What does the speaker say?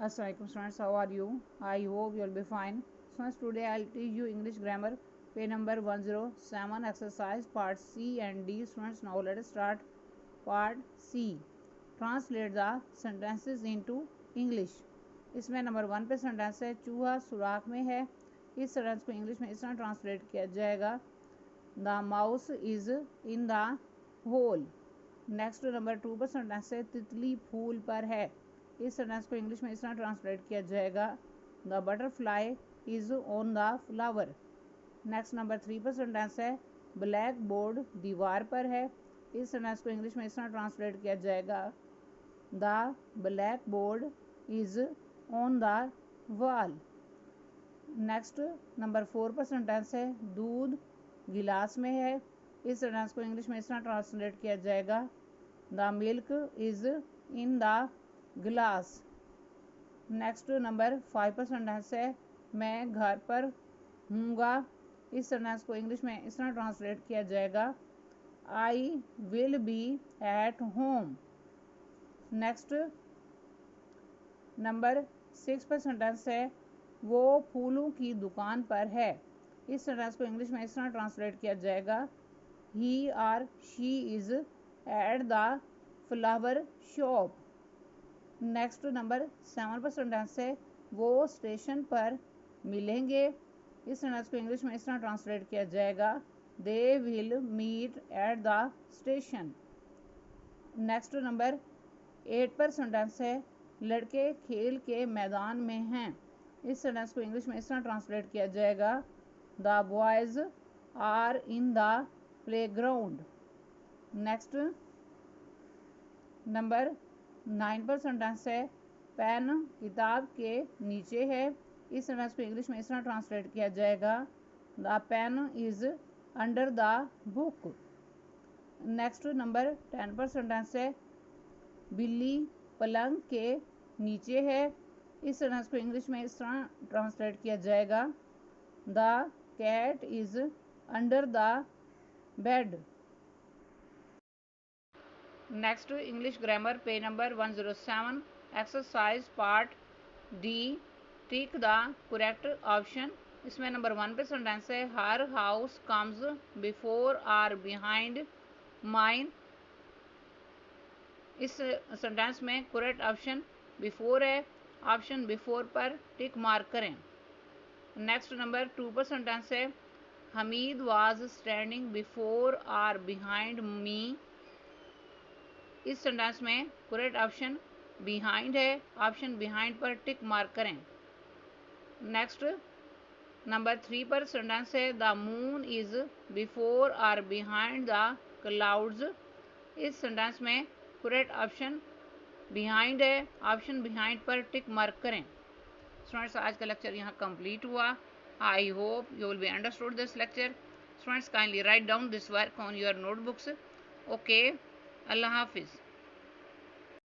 Assalamualaikum students, how are you? I hope you will be fine. Students, today I will teach you English grammar, page number 107, exercise part C and D. Students, now let us start part C. Translate the sentences into English. इसमें number 1 पे sentence है, चूहा सुराख में है। इस sentence को English में इस तरह ट्रांसलेट किया जाएगा, the mouse is in the hole. Next number 2 पर सेंटेंस है, तितली फूल पर है। इस सेंटेंस को इंग्लिश में इस तरह ट्रांसलेट किया जाएगा, the butterfly is on the flower. Next number 3 पर सेंटेंस है, ब्लैक बोर्ड दीवार पर है। इस सेंटेंस को इंग्लिश में इस तरह ट्रांसलेट किया जाएगा, the black board is on the wall. Next number 4 पर सेंटेंस है, दूध गिलास में है। इस सेंटेंस को इंग्लिश में इस तरह ट्रांसलेट किया जाएगा, the milk is in the glass. Next number 5 पर सेंटेंस है, मैं घर पर हूँगा। इस सेंटेंस को इंग्लिश में इस तरह ट्रांसलेट किया जाएगा, I will be at home. Next number 6 पर सेंटेंस है, वो फूलों की दुकान पर है। इस सेंटेंस को इंग्लिश में इस तरह ट्रांसलेट किया जाएगा, ही और she is at the flower shop. Next number 7 पर सेंटेंस है, वो स्टेशन पर मिलेंगे। इस सेंटेंस को इंग्लिश में इस तरह ट्रांसलेट किया जाएगा, they will meet at the station. Next number 8 पर सेंटेंस है, लड़के खेल के मैदान में हैं। इस सेंटेंस को इंग्लिश में इस तरह ट्रांसलेट किया जाएगा, the boys are in the playground. Next number 9 पर सेंटेंस है, पेन किताब के नीचे है। इस सेंटेंस को इंग्लिश में इस तरह ट्रांसलेट किया जाएगा, the pen is under the book. Next number 10 पर सेंटेंस है, बिल्ली पलंग के नीचे है। इस सेंटेंस को इंग्लिश में इस तरह ट्रांसलेट किया जाएगा, the cat is under the bed. Next English grammar page number 107, exercise part D, tick the correct option. इसमें नंबर 1 पे सेंटेंस है, हर हाउस कम्स बिफोर और बिहाइंड माइन। इस सेंटेंस में करेक्ट ऑप्शन बिफोर है। Option before पर tick mark करें। Next number 2 पर सेंटेंस है, हमीद वाज स्टैंडिंग बिफोर और बिहाइंड मी। इस सेंटेंस में करेक्ट ऑप्शन बिहाइंड है। ऑप्शन बिहाइंड पर टिक मार्क करें। नेक्स्ट नंबर 3 पर सेंटेंस है, द मून इज बिफोर और बिहाइंड द क्लाउड्स। इस सेंटेंस में करेक्ट ऑप्शन बिहाइंड है। ऑप्शन बिहाइंड पर टिक मार्क करें। स्टूडेंट्स, आज का लेक्चर यहाँ कंप्लीट हुआ। I hope you will be understood this lecture. Students, kindly write down this work on your notebooks. Okay, Allah हाफिज़।